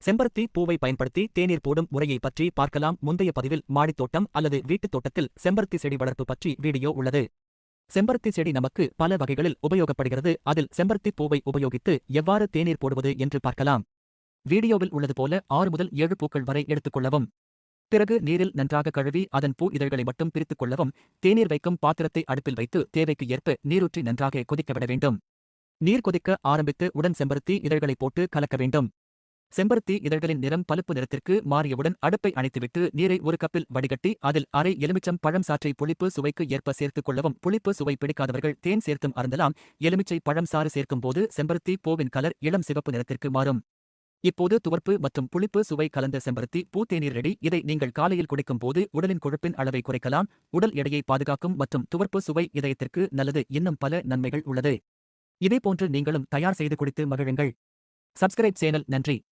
செம்பருத்தி பூவை பயன்படுத்தி தேநீர் போடும் முறையை பற்றி பார்க்கலாம். முந்தைய பதிவில் மாடித்தோட்டம் அல்லது வீட்டுத் தோட்டத்தில் செம்பருத்தி செடி வளர்ப்பு பற்றி வீடியோ உள்ளது. செம்பருத்தி செடி நமக்கு பல வகைகளில் உபயோகப்படுகிறது. அதில் செம்பருத்தி பூவை உபயோகித்து எவ்வாறு தேநீர் போடுவது என்று பார்க்கலாம். வீடியோவில் உள்ளது போல 6 முதல் 7 பூக்கள் வரை எடுத்துக்கொள்ளவும். பிறகு நீரில் நன்றாக கழுவி அதன் பூ இதழ்களை மட்டும் பிரித்துக் கொள்ளவும். தேநீர் வைக்கும் பாத்திரத்தை அடுப்பில் வைத்து தேவைக்கு ஏற்ப நீரூற்றி நன்றாக கொதிக்கவிட வேண்டும். நீர் கொதிக்க ஆரம்பித்து உடன் செம்பருத்தி இதழ்களை போட்டு கலக்க வேண்டும். செம்பருத்தி இதழ்களின் நிறம் பழுப்பு நிறத்திற்கு மாறியவுடன் அடுப்பை அணைத்துவிட்டு நீரை 1 கப்பில் வடிகட்டி அதில் அரை எலுமிச்சம் பழம் சாற்றை புளிப்பு சுவைக்கு ஏற்ப சேர்த்துக் கொள்ளவும். புளிப்பு சுவை பிடிக்காதவர்கள் தேன் சேர்த்தும் அருந்தலாம். எலுமிச்சை பழம் சாறு சேர்க்கும் போது செம்பருத்தி பூவின் கலர் இளம் சிவப்பு நிறத்திற்கு மாறும். இப்போது துவர்ப்பு மற்றும் புளிப்பு சுவை கலந்த செம்பருத்தி பூ தேநீர் ரெடி. இதை நீங்கள் காலையில் குடிக்கும் போது உடலின் கொழுப்பின் அளவை குறைக்கலாம். உடல் எடையை பாதுகாக்கும் மற்றும் துவர்ப்பு சுவை இதயத்திற்கு நல்லது. இன்னும் பல நன்மைகள் உள்ளது. இதேபோன்று நீங்களும் தயார் செய்து குடித்து மகிழுங்கள். Subscribe channel. நன்றி.